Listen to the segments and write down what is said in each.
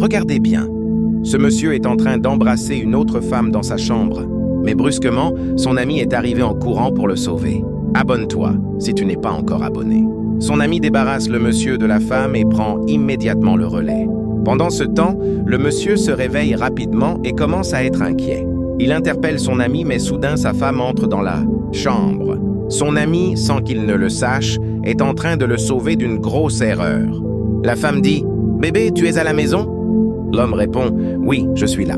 Regardez bien. Ce monsieur est en train d'embrasser une autre femme dans sa chambre. Mais brusquement, son ami est arrivé en courant pour le sauver. Abonne-toi si tu n'es pas encore abonné. Son ami débarrasse le monsieur de la femme et prend immédiatement le relais. Pendant ce temps, le monsieur se réveille rapidement et commence à être inquiet. Il interpelle son ami, mais soudain sa femme entre dans la chambre. Son ami, sans qu'il ne le sache, est en train de le sauver d'une grosse erreur. La femme dit « Bébé, tu es à la maison ?» L'homme répond « Oui, je suis là. »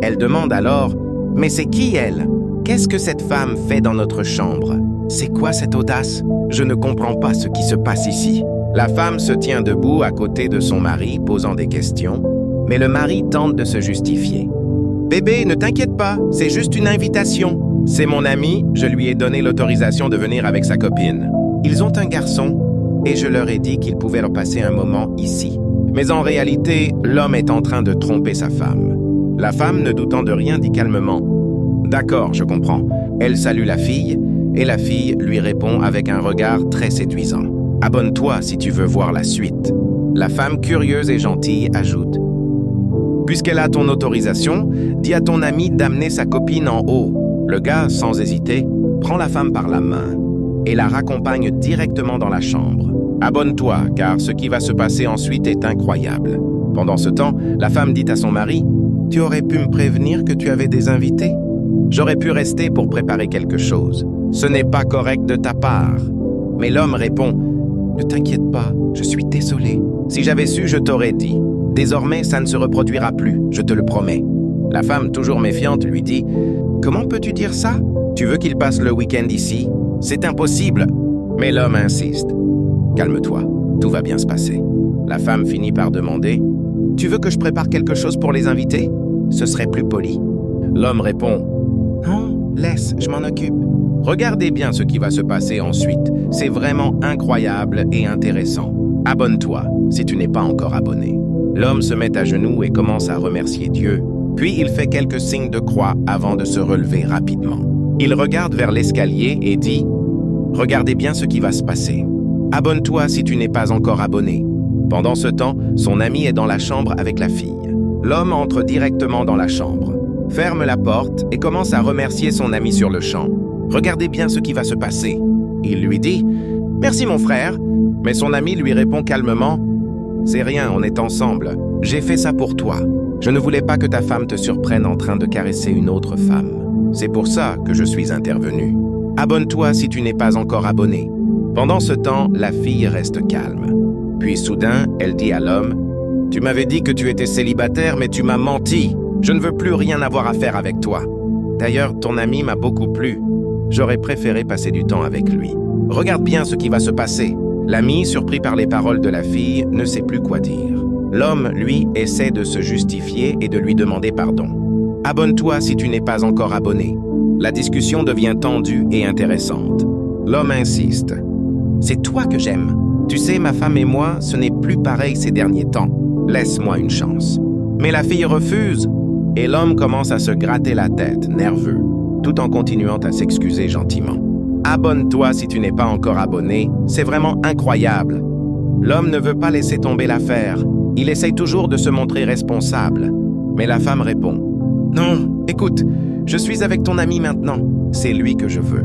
Elle demande alors « Mais c'est qui elle? Qu'est-ce que cette femme fait dans notre chambre? C'est quoi cette audace? Je ne comprends pas ce qui se passe ici. » La femme se tient debout à côté de son mari, posant des questions, mais le mari tente de se justifier. « Bébé, ne t'inquiète pas, c'est juste une invitation. C'est mon ami, je lui ai donné l'autorisation de venir avec sa copine. Ils ont un garçon, et je leur ai dit qu'ils pouvaient leur passer un moment ici. Mais en réalité, l'homme est en train de tromper sa femme. » La femme, ne doutant de rien, dit calmement « D'accord, je comprends. » Elle salue la fille, et la fille lui répond avec un regard très séduisant. « Abonne-toi si tu veux voir la suite. » La femme, curieuse et gentille, ajoute « Puisqu'elle a ton autorisation, dis à ton ami d'amener sa copine en haut. » Le gars, sans hésiter, prend la femme par la main et la raccompagne directement dans la chambre. « Abonne-toi, car ce qui va se passer ensuite est incroyable. » Pendant ce temps, la femme dit à son mari « Tu aurais pu me prévenir que tu avais des invités? J'aurais pu rester pour préparer quelque chose. Ce n'est pas correct de ta part. » Mais l'homme répond « Ne t'inquiète pas, je suis désolé. Si j'avais su, je t'aurais dit. Désormais, ça ne se reproduira plus, je te le promets. » La femme, toujours méfiante, lui dit « Comment peux-tu dire ça? Tu veux qu'il passe le week-end ici? C'est impossible. » Mais l'homme insiste. « Calme-toi, tout va bien se passer. » La femme finit par demander « Tu veux que je prépare quelque chose pour les invités? Ce serait plus poli. » L'homme répond « Non, laisse, je m'en occupe. » Regardez bien ce qui va se passer ensuite. C'est vraiment incroyable et intéressant. Abonne-toi si tu n'es pas encore abonné. L'homme se met à genoux et commence à remercier Dieu. Puis il fait quelques signes de croix avant de se relever rapidement. Il regarde vers l'escalier et dit « Regardez bien ce qui va se passer. Abonne-toi si tu n'es pas encore abonné. » Pendant ce temps, son ami est dans la chambre avec la fille. L'homme entre directement dans la chambre, ferme la porte et commence à remercier son ami sur le champ. Regardez bien ce qui va se passer. Il lui dit « Merci mon frère », mais son ami lui répond calmement « C'est rien, on est ensemble. J'ai fait ça pour toi. Je ne voulais pas que ta femme te surprenne en train de caresser une autre femme. C'est pour ça que je suis intervenu. Abonne-toi si tu n'es pas encore abonné. » Pendant ce temps, la fille reste calme. Puis soudain, elle dit à l'homme « Tu m'avais dit que tu étais célibataire, mais tu m'as menti. Je ne veux plus rien avoir à faire avec toi. D'ailleurs, ton ami m'a beaucoup plu. J'aurais préféré passer du temps avec lui. Regarde bien ce qui va se passer. » L'ami, surpris par les paroles de la fille, ne sait plus quoi dire. L'homme, lui, essaie de se justifier et de lui demander pardon. « Abonne-toi si tu n'es pas encore abonné. » La discussion devient tendue et intéressante. L'homme insiste. « C'est toi que j'aime. Tu sais, ma femme et moi, ce n'est plus pareil ces derniers temps. Laisse-moi une chance. » Mais la fille refuse, et l'homme commence à se gratter la tête, nerveux, tout en continuant à s'excuser gentiment. « Abonne-toi si tu n'es pas encore abonné, c'est vraiment incroyable. » L'homme ne veut pas laisser tomber l'affaire. Il essaye toujours de se montrer responsable. Mais la femme répond « Non, écoute, je suis avec ton ami maintenant. C'est lui que je veux. »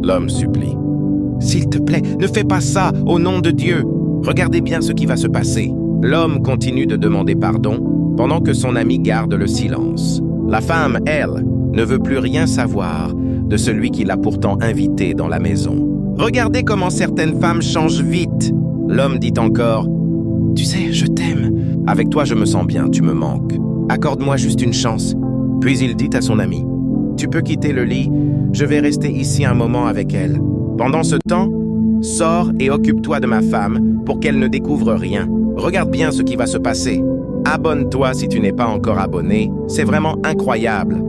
L'homme supplie. « S'il te plaît, ne fais pas ça, au nom de Dieu. Regardez bien ce qui va se passer. » L'homme continue de demander pardon pendant que son ami garde le silence. La femme, elle, ne veut plus rien savoir de celui qui l'a pourtant invité dans la maison. « Regardez comment certaines femmes changent vite. » L'homme dit encore « Tu sais, je t'aime. Avec toi, je me sens bien, tu me manques. Accorde-moi juste une chance. » Puis il dit à son ami « Tu peux quitter le lit, je vais rester ici un moment avec elle. Pendant ce temps, sors et occupe-toi de ma femme pour qu'elle ne découvre rien. Regarde bien ce qui va se passer. Abonne-toi si tu n'es pas encore abonné, c'est vraiment incroyable.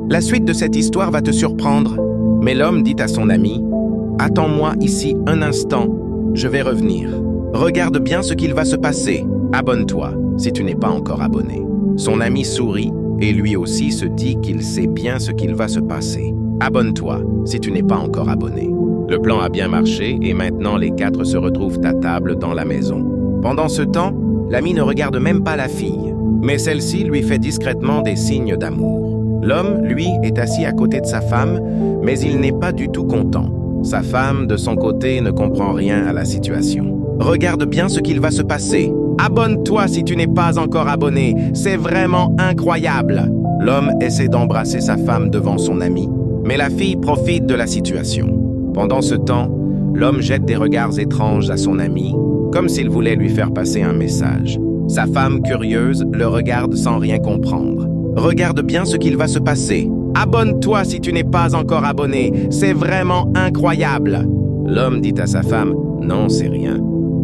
La suite de cette histoire va te surprendre. » Mais l'homme dit à son ami « Attends-moi ici un instant, je vais revenir. Regarde bien ce qu'il va se passer. Abonne-toi si tu n'es pas encore abonné. » Son ami sourit et lui aussi se dit qu'il sait bien ce qu'il va se passer. Abonne-toi si tu n'es pas encore abonné. Le plan a bien marché et maintenant les quatre se retrouvent à table dans la maison. Pendant ce temps, l'ami ne regarde même pas la fille, mais celle-ci lui fait discrètement des signes d'amour. L'homme, lui, est assis à côté de sa femme, mais il n'est pas du tout content. Sa femme, de son côté, ne comprend rien à la situation. Regarde bien ce qu'il va se passer. Abonne-toi si tu n'es pas encore abonné. C'est vraiment incroyable. L'homme essaie d'embrasser sa femme devant son ami, mais la fille profite de la situation. Pendant ce temps, l'homme jette des regards étranges à son ami, comme s'il voulait lui faire passer un message. Sa femme, curieuse, le regarde sans rien comprendre. Regarde bien ce qu'il va se passer. Abonne-toi si tu n'es pas encore abonné. C'est vraiment incroyable. L'homme dit à sa femme, non, c'est rien.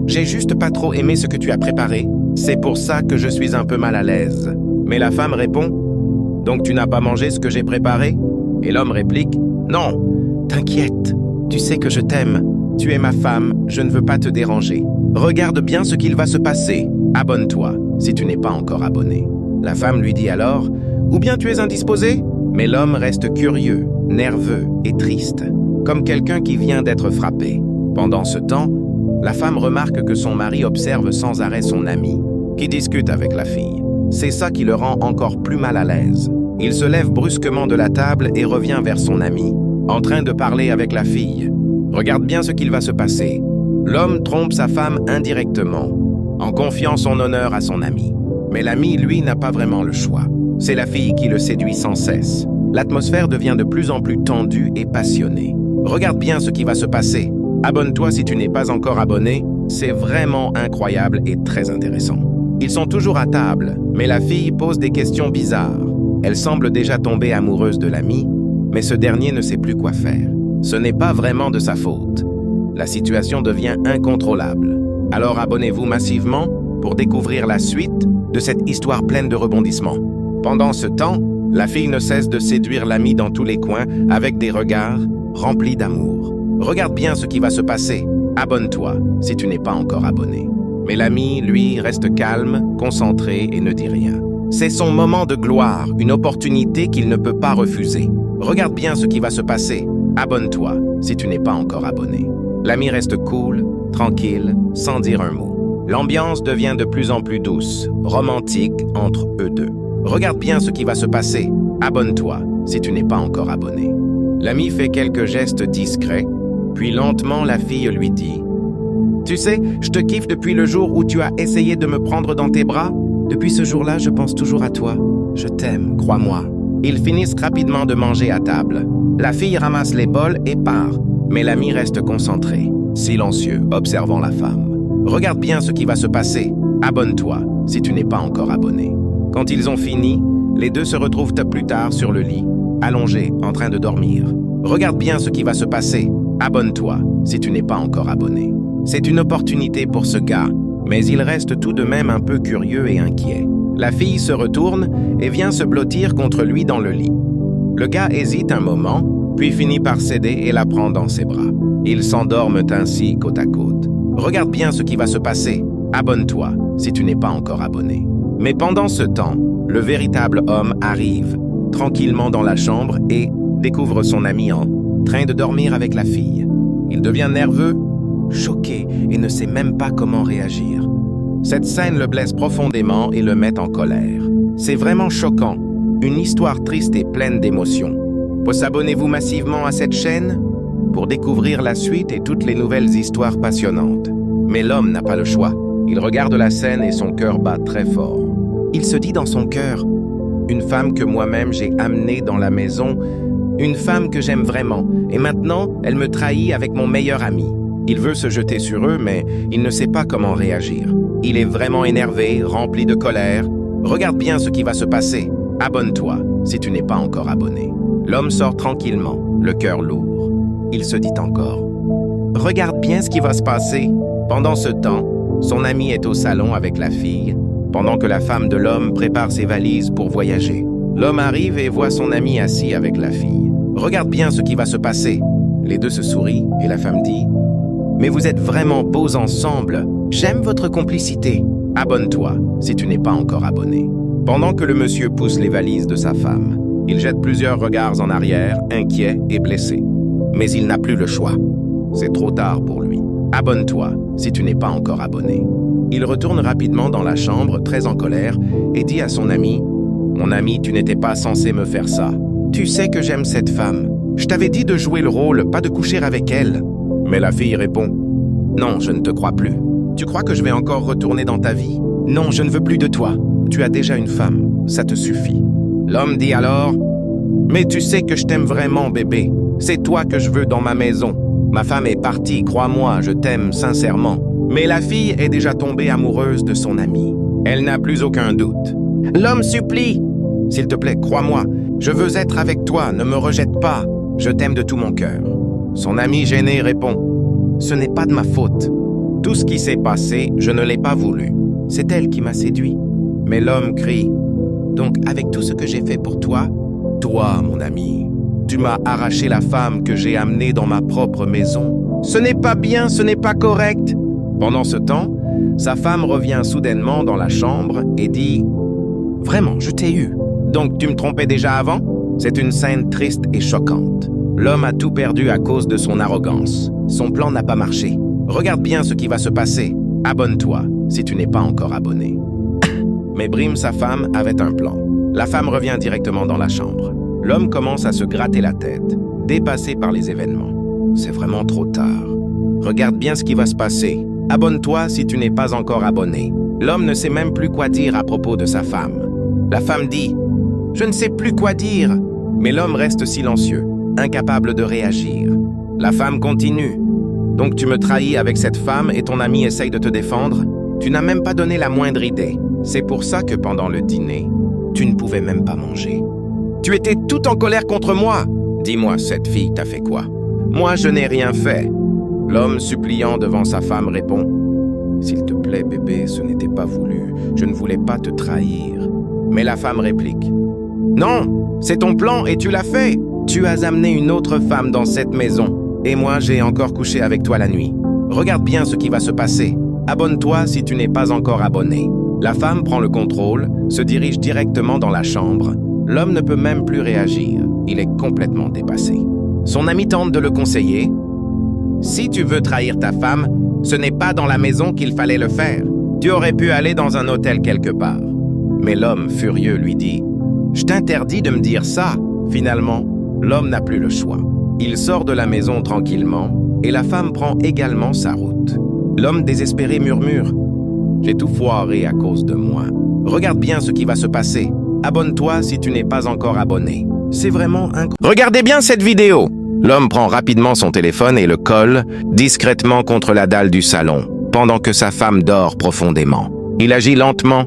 J'ai juste pas trop aimé ce que tu as préparé. C'est pour ça que je suis un peu mal à l'aise. Mais la femme répond, donc tu n'as pas mangé ce que j'ai préparé? Et l'homme réplique, non, t'inquiète, tu sais que je t'aime. Tu es ma femme, je ne veux pas te déranger. Regarde bien ce qu'il va se passer. Abonne-toi si tu n'es pas encore abonné. La femme lui dit alors, ou bien tu es indisposé? Mais l'homme reste curieux, nerveux et triste, comme quelqu'un qui vient d'être frappé. Pendant ce temps, la femme remarque que son mari observe sans arrêt son ami, qui discute avec la fille. C'est ça qui le rend encore plus mal à l'aise. Il se lève brusquement de la table et revient vers son ami, en train de parler avec la fille. Regarde bien ce qu'il va se passer. L'homme trompe sa femme indirectement, en confiant son honneur à son ami. Mais l'ami, lui, n'a pas vraiment le choix. C'est la fille qui le séduit sans cesse. L'atmosphère devient de plus en plus tendue et passionnée. Regarde bien ce qui va se passer. Abonne-toi si tu n'es pas encore abonné. C'est vraiment incroyable et très intéressant. Ils sont toujours à table, mais la fille pose des questions bizarres. Elle semble déjà tomber amoureuse de l'ami, mais ce dernier ne sait plus quoi faire. Ce n'est pas vraiment de sa faute. La situation devient incontrôlable. Alors abonnez-vous massivement pour découvrir la suite de cette histoire pleine de rebondissements. Pendant ce temps, la fille ne cesse de séduire l'ami dans tous les coins avec des regards remplis d'amour. Regarde bien ce qui va se passer. Abonne-toi si tu n'es pas encore abonné. Mais l'ami, lui, reste calme, concentré et ne dit rien. C'est son moment de gloire, une opportunité qu'il ne peut pas refuser. Regarde bien ce qui va se passer. Abonne-toi si tu n'es pas encore abonné. L'ami reste cool, tranquille, sans dire un mot. L'ambiance devient de plus en plus douce, romantique entre eux deux. Regarde bien ce qui va se passer. Abonne-toi si tu n'es pas encore abonné. L'ami fait quelques gestes discrets, puis lentement la fille lui dit « Tu sais, je te kiffe depuis le jour où tu as essayé de me prendre dans tes bras. Depuis ce jour-là, je pense toujours à toi. Je t'aime, crois-moi. » Ils finissent rapidement de manger à table. La fille ramasse les bols et part, mais l'ami reste concentré, silencieux, observant la femme. Regarde bien ce qui va se passer. Abonne-toi si tu n'es pas encore abonné. Quand ils ont fini, les deux se retrouvent plus tard sur le lit, allongés, en train de dormir. Regarde bien ce qui va se passer. Abonne-toi si tu n'es pas encore abonné. C'est une opportunité pour ce gars, mais il reste tout de même un peu curieux et inquiet. La fille se retourne et vient se blottir contre lui dans le lit. Le gars hésite un moment, puis finit par céder et la prend dans ses bras. Ils s'endorment ainsi côte à côte. Regarde bien ce qui va se passer. Abonne-toi si tu n'es pas encore abonné. Mais pendant ce temps, le véritable homme arrive, tranquillement dans la chambre et découvre son ami en train de dormir avec la fille. Il devient nerveux, choqué et ne sait même pas comment réagir. Cette scène le blesse profondément et le met en colère. C'est vraiment choquant, une histoire triste et pleine d'émotions. Abonnez-vous massivement à cette chaîne pour découvrir la suite et toutes les nouvelles histoires passionnantes. Mais l'homme n'a pas le choix. Il regarde la scène et son cœur bat très fort. Il se dit dans son cœur, une femme que moi-même j'ai amenée dans la maison, une femme que j'aime vraiment, et maintenant elle me trahit avec mon meilleur ami. Il veut se jeter sur eux, mais il ne sait pas comment réagir. Il est vraiment énervé, rempli de colère. Regarde bien ce qui va se passer. Abonne-toi si tu n'es pas encore abonné. L'homme sort tranquillement, le cœur lourd. Il se dit encore, regarde bien ce qui va se passer. Pendant ce temps, son ami est au salon avec la fille, pendant que la femme de l'homme prépare ses valises pour voyager. L'homme arrive et voit son ami assis avec la fille. Regarde bien ce qui va se passer. Les deux se sourient et la femme dit, mais vous êtes vraiment beaux ensemble. J'aime votre complicité. Abonne-toi si tu n'es pas encore abonné. Pendant que le monsieur pousse les valises de sa femme, il jette plusieurs regards en arrière, inquiet et blessé. Mais il n'a plus le choix. C'est trop tard pour lui. Abonne-toi si tu n'es pas encore abonné. Il retourne rapidement dans la chambre, très en colère, et dit à son ami, « Mon ami, tu n'étais pas censé me faire ça. Tu sais que j'aime cette femme. Je t'avais dit de jouer le rôle, pas de coucher avec elle. » Mais la fille répond, « Non, je ne te crois plus. Tu crois que je vais encore retourner dans ta vie? Non, je ne veux plus de toi. Tu as déjà une femme, ça te suffit. » L'homme dit alors, « Mais tu sais que je t'aime vraiment, bébé. C'est toi que je veux dans ma maison. Ma femme est partie, crois-moi, je t'aime sincèrement. » Mais la fille est déjà tombée amoureuse de son ami. Elle n'a plus aucun doute. L'homme supplie, « S'il te plaît, crois-moi, je veux être avec toi, ne me rejette pas. Je t'aime de tout mon cœur. » Son ami gêné répond, « Ce n'est pas de ma faute. Tout ce qui s'est passé, je ne l'ai pas voulu. C'est elle qui m'a séduit. » Mais l'homme crie, « Donc, avec tout ce que j'ai fait pour toi, toi, mon ami, tu m'as arraché la femme que j'ai amenée dans ma propre maison. Ce n'est pas bien, ce n'est pas correct. » Pendant ce temps, sa femme revient soudainement dans la chambre et dit « Vraiment, je t'ai eu. Donc tu me trompais déjà avant ?» C'est une scène triste et choquante. L'homme a tout perdu à cause de son arrogance. Son plan n'a pas marché. Regarde bien ce qui va se passer. Abonne-toi si tu n'es pas encore abonné. Mais Brim, sa femme, avait un plan. La femme revient directement dans la chambre. L'homme commence à se gratter la tête, dépassé par les événements. C'est vraiment trop tard. Regarde bien ce qui va se passer. Abonne-toi si tu n'es pas encore abonné. L'homme ne sait même plus quoi dire à propos de sa femme. La femme dit « Je ne sais plus quoi dire ». Mais l'homme reste silencieux, incapable de réagir. La femme continue. « Donc tu me trahis avec cette femme et ton ami essaye de te défendre? Tu n'as même pas donné la moindre idée. C'est pour ça que pendant le dîner, tu ne pouvais même pas manger. Tu étais tout en colère contre moi. Dis-moi, cette fille t'a fait quoi? Moi, je n'ai rien fait. » L'homme, suppliant devant sa femme, répond « S'il te plaît, bébé, ce n'était pas voulu. Je ne voulais pas te trahir. » Mais la femme réplique « Non, c'est ton plan et tu l'as fait. Tu as amené une autre femme dans cette maison. Et moi, j'ai encore couché avec toi la nuit. Regarde bien ce qui va se passer. Abonne-toi si tu n'es pas encore abonné. » La femme prend le contrôle, se dirige directement dans la chambre. L'homme ne peut même plus réagir. Il est complètement dépassé. Son ami tente de le conseiller. Si tu veux trahir ta femme, ce n'est pas dans la maison qu'il fallait le faire. Tu aurais pu aller dans un hôtel quelque part. Mais l'homme, furieux, lui dit « Je t'interdis de me dire ça. » Finalement, l'homme n'a plus le choix. Il sort de la maison tranquillement et la femme prend également sa route. L'homme désespéré murmure « J'ai tout foiré à cause de moi. Regarde bien ce qui va se passer. Abonne-toi si tu n'es pas encore abonné. » C'est vraiment incroyable. Regardez bien cette vidéo. L'homme prend rapidement son téléphone et le colle discrètement contre la dalle du salon, pendant que sa femme dort profondément. Il agit lentement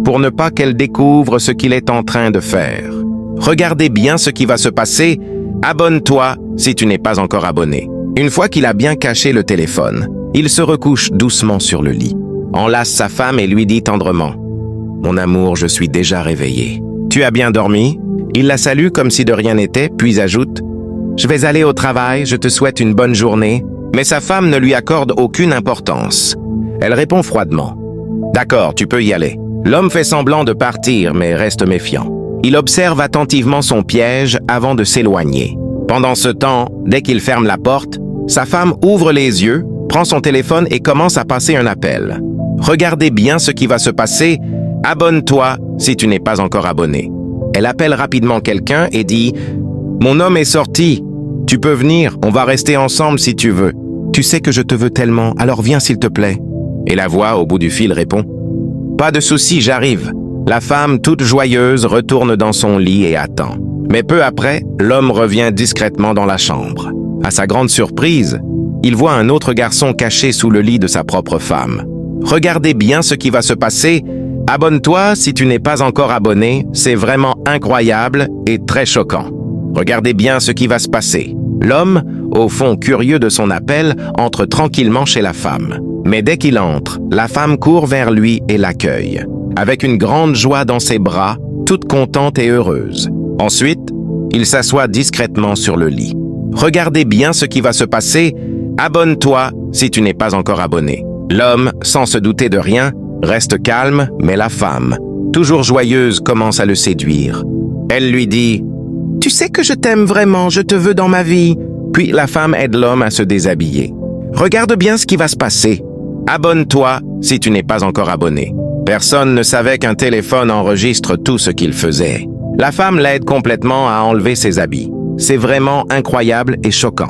pour ne pas qu'elle découvre ce qu'il est en train de faire. Regardez bien ce qui va se passer. Abonne-toi si tu n'es pas encore abonné. Une fois qu'il a bien caché le téléphone, il se recouche doucement sur le lit, enlace sa femme et lui dit tendrement « Mon amour, je suis déjà réveillé. Tu as bien dormi ?» Il la salue comme si de rien n'était, puis ajoute « Je vais aller au travail, je te souhaite une bonne journée. » Mais sa femme ne lui accorde aucune importance. Elle répond froidement « D'accord, tu peux y aller. » L'homme fait semblant de partir, mais reste méfiant. Il observe attentivement son piège avant de s'éloigner. Pendant ce temps, dès qu'il ferme la porte, sa femme ouvre les yeux, prend son téléphone et commence à passer un appel. Regardez bien ce qui va se passer. Abonne-toi si tu n'es pas encore abonné. Elle appelle rapidement quelqu'un et dit « Mon homme est sorti. Tu peux venir, on va rester ensemble si tu veux. Tu sais que je te veux tellement, alors viens s'il te plaît. » Et la voix au bout du fil répond « Pas de souci, j'arrive. » La femme, toute joyeuse, retourne dans son lit et attend. Mais peu après, l'homme revient discrètement dans la chambre. À sa grande surprise, il voit un autre garçon caché sous le lit de sa propre femme. Regardez bien ce qui va se passer. Abonne-toi si tu n'es pas encore abonné, c'est vraiment incroyable et très choquant. Regardez bien ce qui va se passer. L'homme, au fond curieux de son appel, entre tranquillement chez la femme. Mais dès qu'il entre, la femme court vers lui et l'accueille, avec une grande joie dans ses bras, toute contente et heureuse. Ensuite, il s'assoit discrètement sur le lit. Regardez bien ce qui va se passer. Abonne-toi si tu n'es pas encore abonné. L'homme, sans se douter de rien, reste calme, mais la femme, toujours joyeuse, commence à le séduire. Elle lui dit « Tu sais que je t'aime vraiment, je te veux dans ma vie. » Puis la femme aide l'homme à se déshabiller. « Regarde bien ce qui va se passer. Abonne-toi si tu n'es pas encore abonné. Personne ne savait qu'un téléphone enregistre tout ce qu'il faisait. La femme l'aide complètement à enlever ses habits. C'est vraiment incroyable et choquant.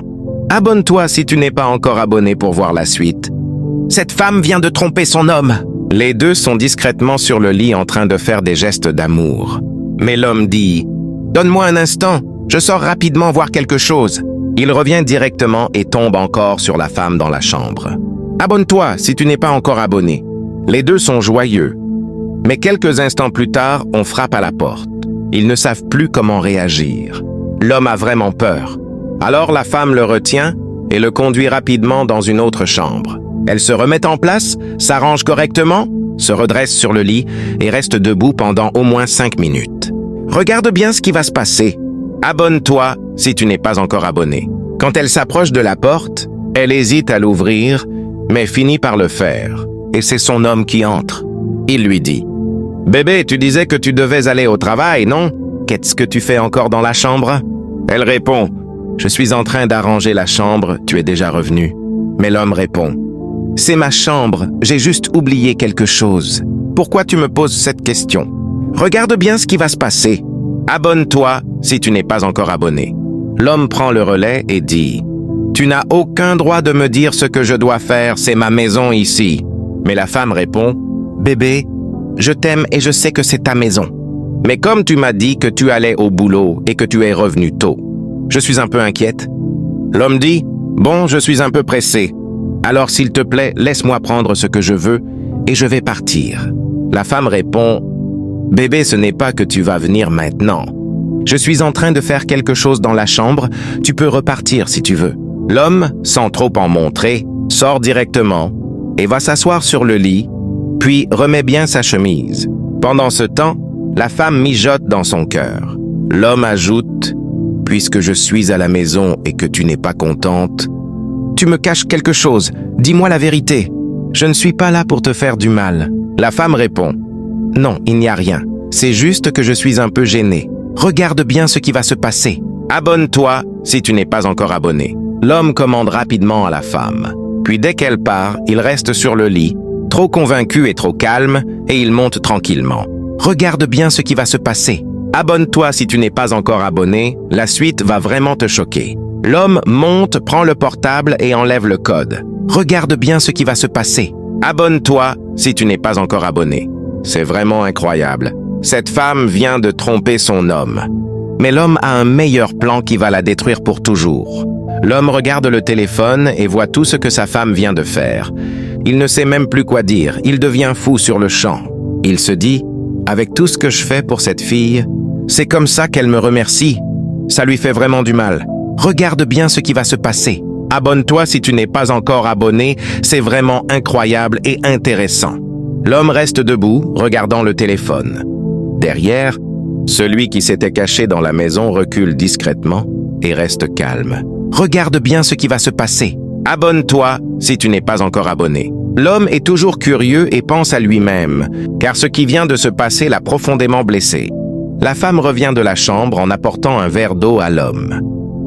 Abonne-toi si tu n'es pas encore abonné pour voir la suite. Cette femme vient de tromper son homme. Les deux sont discrètement sur le lit en train de faire des gestes d'amour. Mais l'homme dit « Donne-moi un instant, je sors rapidement voir quelque chose. » Il revient directement et tombe encore sur la femme dans la chambre. « Abonne-toi si tu n'es pas encore abonné. » Les deux sont joyeux. Mais quelques instants plus tard, on frappe à la porte. Ils ne savent plus comment réagir. L'homme a vraiment peur. Alors la femme le retient et le conduit rapidement dans une autre chambre. Elle se remet en place, s'arrange correctement, se redresse sur le lit et reste debout pendant au moins 5 minutes. Regarde bien ce qui va se passer. Abonne-toi si tu n'es pas encore abonné. Quand elle s'approche de la porte, elle hésite à l'ouvrir, mais finit par le faire. Et c'est son homme qui entre. Il lui dit « Bébé, tu disais que tu devais aller au travail, non? Qu'est-ce que tu fais encore dans la chambre? » Elle répond « Je suis en train d'arranger la chambre, tu es déjà revenu. » Mais l'homme répond « C'est ma chambre, j'ai juste oublié quelque chose. Pourquoi tu me poses cette question? Regarde bien ce qui va se passer. Abonne-toi si tu n'es pas encore abonné. » L'homme prend le relais et dit « Tu n'as aucun droit de me dire ce que je dois faire, c'est ma maison ici. » Mais la femme répond « Bébé, je t'aime et je sais que c'est ta maison. Mais comme tu m'as dit que tu allais au boulot et que tu es revenu tôt, je suis un peu inquiète. » L'homme dit « Bon, je suis un peu pressé. Alors s'il te plaît, laisse-moi prendre ce que je veux et je vais partir. » La femme répond « Bébé, ce n'est pas que tu vas venir maintenant. Je suis en train de faire quelque chose dans la chambre, tu peux repartir si tu veux. » L'homme, sans trop en montrer, sort directement et va s'asseoir sur le lit, puis remet bien sa chemise. Pendant ce temps, la femme mijote dans son cœur. L'homme ajoute « Puisque je suis à la maison et que tu n'es pas contente, tu me caches quelque chose, dis-moi la vérité. Je ne suis pas là pour te faire du mal. » La femme répond « Non, il n'y a rien. C'est juste que je suis un peu gênée. Regarde bien ce qui va se passer. Abonne-toi si tu n'es pas encore abonné. » L'homme commande rapidement à la femme. Puis dès qu'elle part, il reste sur le lit, trop convaincu et trop calme, et il monte tranquillement. Regarde bien ce qui va se passer. Abonne-toi si tu n'es pas encore abonné, la suite va vraiment te choquer. L'homme monte, prend le portable et enlève le code. Regarde bien ce qui va se passer. Abonne-toi si tu n'es pas encore abonné. C'est vraiment incroyable. Cette femme vient de tromper son homme. Mais l'homme a un meilleur plan qui va la détruire pour toujours. L'homme regarde le téléphone et voit tout ce que sa femme vient de faire. Il ne sait même plus quoi dire, il devient fou sur le champ. Il se dit « Avec tout ce que je fais pour cette fille, c'est comme ça qu'elle me remercie. Ça lui fait vraiment du mal. Regarde bien ce qui va se passer. Abonne-toi si tu n'es pas encore abonné, c'est vraiment incroyable et intéressant. » L'homme reste debout, regardant le téléphone. Derrière, celui qui s'était caché dans la maison recule discrètement et reste calme. Regarde bien ce qui va se passer. Abonne-toi si tu n'es pas encore abonné. L'homme est toujours curieux et pense à lui-même, car ce qui vient de se passer l'a profondément blessé. La femme revient de la chambre en apportant un verre d'eau à l'homme.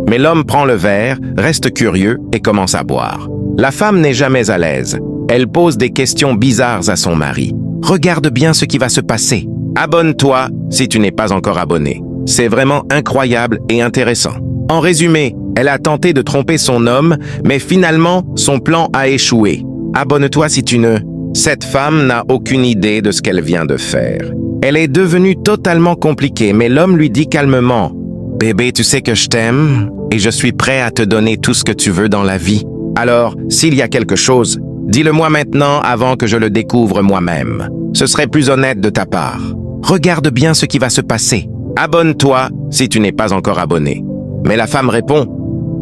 Mais l'homme prend le verre, reste curieux et commence à boire. La femme n'est jamais à l'aise. Elle pose des questions bizarres à son mari. Regarde bien ce qui va se passer. Abonne-toi si tu n'es pas encore abonné. C'est vraiment incroyable et intéressant. En résumé, elle a tenté de tromper son homme, mais finalement, son plan a échoué. Abonne-toi si tu ne... Cette femme n'a aucune idée de ce qu'elle vient de faire. Elle est devenue totalement compliquée, mais l'homme lui dit calmement « Bébé, tu sais que je t'aime et je suis prêt à te donner tout ce que tu veux dans la vie. Alors, s'il y a quelque chose, dis-le-moi maintenant avant que je le découvre moi-même. Ce serait plus honnête de ta part. Regarde bien ce qui va se passer. Abonne-toi si tu n'es pas encore abonné. » Mais la femme répond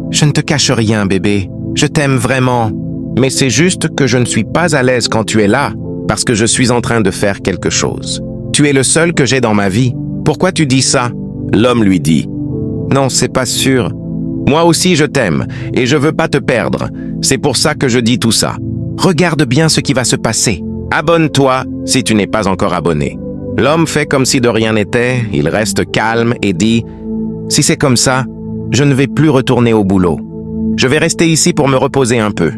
« Je ne te cache rien, bébé. Je t'aime vraiment. Mais c'est juste que je ne suis pas à l'aise quand tu es là, parce que je suis en train de faire quelque chose. Tu es le seul que j'ai dans ma vie. Pourquoi tu dis ça? » L'homme lui dit « Non, c'est pas sûr. Moi aussi je t'aime, et je veux pas te perdre. C'est pour ça que je dis tout ça. Regarde bien ce qui va se passer. Abonne-toi si tu n'es pas encore abonné. » L'homme fait comme si de rien n'était, il reste calme et dit « Si c'est comme ça, je ne vais plus retourner au boulot. Je vais rester ici pour me reposer un peu. »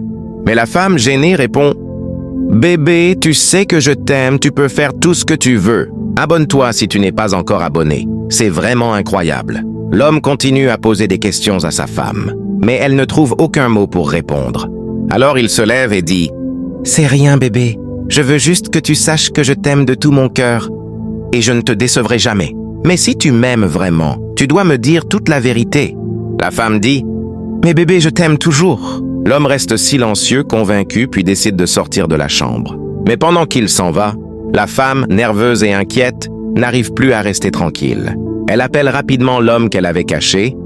Mais la femme, gênée, répond « Bébé, tu sais que je t'aime, tu peux faire tout ce que tu veux. Abonne-toi si tu n'es pas encore abonné. C'est vraiment incroyable. L'homme continue à poser des questions à sa femme, mais elle ne trouve aucun mot pour répondre. Alors il se lève et dit « C'est rien, bébé. Je veux juste que tu saches que je t'aime de tout mon cœur et je ne te décevrai jamais. Mais si tu m'aimes vraiment, tu dois me dire toute la vérité. » La femme dit « Mais bébé, je t'aime toujours. » L'homme reste silencieux, convaincu, puis décide de sortir de la chambre. Mais pendant qu'il s'en va, la femme, nerveuse et inquiète, n'arrive plus à rester tranquille. Elle appelle rapidement l'homme qu'elle avait caché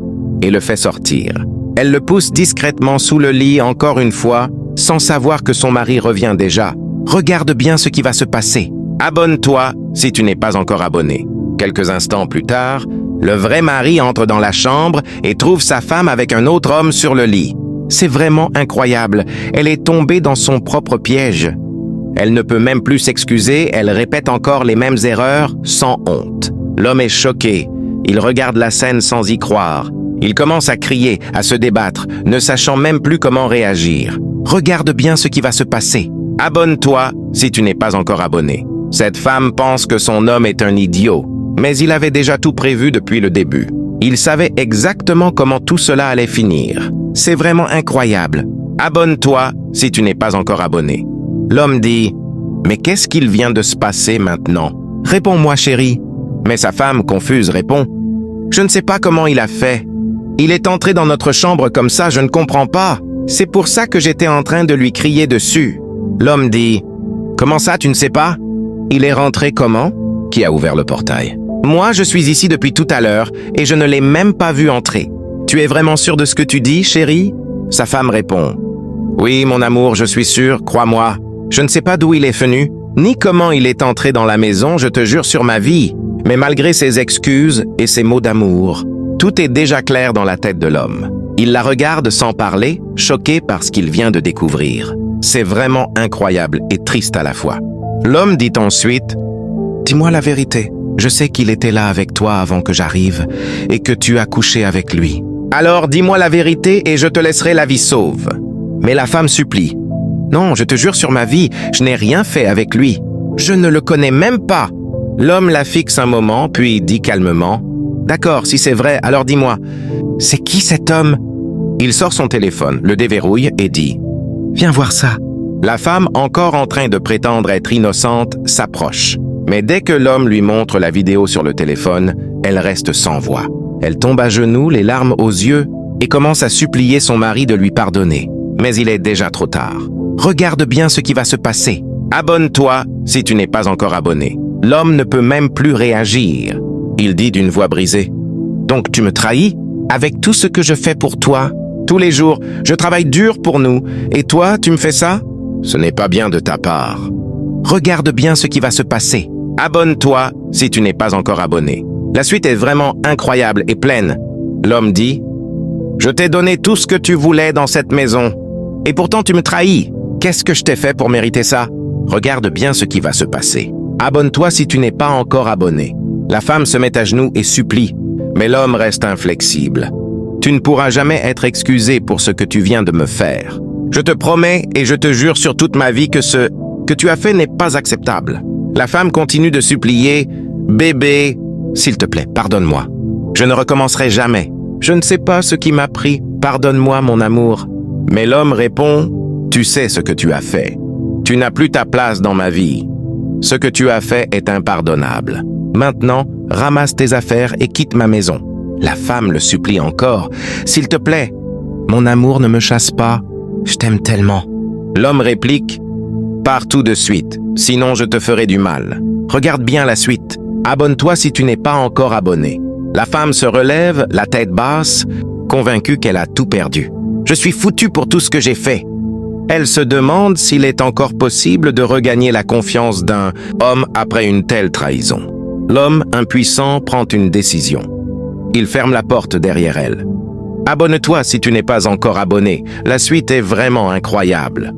et le fait sortir. Elle le pousse discrètement sous le lit encore une fois, sans savoir que son mari revient déjà. Regarde bien ce qui va se passer. Abonne-toi si tu n'es pas encore abonné. Quelques instants plus tard, le vrai mari entre dans la chambre et trouve sa femme avec un autre homme sur le lit. C'est vraiment incroyable. Elle est tombée dans son propre piège. Elle ne peut même plus s'excuser, elle répète encore les mêmes erreurs, sans honte. L'homme est choqué. Il regarde la scène sans y croire. Il commence à crier, à se débattre, ne sachant même plus comment réagir. Regarde bien ce qui va se passer. Abonne-toi si tu n'es pas encore abonné. Cette femme pense que son homme est un idiot, mais il avait déjà tout prévu depuis le début. Il savait exactement comment tout cela allait finir. C'est vraiment incroyable. Abonne-toi si tu n'es pas encore abonné. L'homme dit « Mais qu'est-ce qu'il vient de se passer maintenant? Réponds-moi, chérie. » Mais sa femme, confuse, répond « Je ne sais pas comment il a fait. Il est entré dans notre chambre comme ça, je ne comprends pas. C'est pour ça que j'étais en train de lui crier dessus. » L'homme dit « Comment ça, tu ne sais pas? Il est rentré comment? Qui a ouvert le portail? Moi, je suis ici depuis tout à l'heure et je ne l'ai même pas vu entrer. Tu es vraiment sûr de ce que tu dis, chérie? » Sa femme répond « Oui, mon amour, je suis sûr, crois-moi. Je ne sais pas d'où il est venu, ni comment il est entré dans la maison, je te jure sur ma vie. Mais malgré ses excuses et ses mots d'amour, tout est déjà clair dans la tête de l'homme. Il la regarde sans parler, choqué par ce qu'il vient de découvrir. C'est vraiment incroyable et triste à la fois. L'homme dit ensuite « Dis-moi la vérité. Je sais qu'il était là avec toi avant que j'arrive et que tu as couché avec lui. Alors dis-moi la vérité et je te laisserai la vie sauve. » Mais la femme supplie. « Non, je te jure sur ma vie, je n'ai rien fait avec lui. Je ne le connais même pas. » L'homme la fixe un moment, puis dit calmement « D'accord, si c'est vrai, alors dis-moi, c'est qui cet homme ?» Il sort son téléphone, le déverrouille et dit « Viens voir ça. » La femme, encore en train de prétendre être innocente, s'approche. Mais dès que l'homme lui montre la vidéo sur le téléphone, elle reste sans voix. Elle tombe à genoux, les larmes aux yeux, et commence à supplier son mari de lui pardonner. Mais il est déjà trop tard. Regarde bien ce qui va se passer. Abonne-toi si tu n'es pas encore abonné. L'homme ne peut même plus réagir. Il dit d'une voix brisée. « Donc tu me trahis? Avec tout ce que je fais pour toi? Tous les jours, je travaille dur pour nous. Et toi, tu me fais ça? Ce n'est pas bien de ta part. Regarde bien ce qui va se passer. Abonne-toi si tu n'es pas encore abonné. La suite est vraiment incroyable et pleine. » L'homme dit « Je t'ai donné tout ce que tu voulais dans cette maison. Et pourtant tu me trahis. Qu'est-ce que je t'ai fait pour mériter ça? Regarde bien ce qui va se passer. Abonne-toi si tu n'es pas encore abonné. » La femme se met à genoux et supplie, mais l'homme reste inflexible. « Tu ne pourras jamais être excusé pour ce que tu viens de me faire. Je te promets et je te jure sur toute ma vie que ce que tu as fait n'est pas acceptable. » La femme continue de supplier « Bébé, s'il te plaît, pardonne-moi. Je ne recommencerai jamais. Je ne sais pas ce qui m'a pris. Pardonne-moi, mon amour. » Mais l'homme répond « Tu sais ce que tu as fait. Tu n'as plus ta place dans ma vie. Ce que tu as fait est impardonnable. Maintenant, ramasse tes affaires et quitte ma maison. » La femme le supplie encore. « S'il te plaît, mon amour, ne me chasse pas. Je t'aime tellement. » L'homme réplique « Pars tout de suite, sinon je te ferai du mal. Regarde bien la suite. Abonne-toi si tu n'es pas encore abonné. » La femme se relève, la tête basse, convaincue qu'elle a tout perdu. « Je suis foutue pour tout ce que j'ai fait. » Elle se demande s'il est encore possible de regagner la confiance d'un homme après une telle trahison. L'homme, impuissant, prend une décision. Il ferme la porte derrière elle. « Abonne-toi si tu n'es pas encore abonné. La suite est vraiment incroyable. »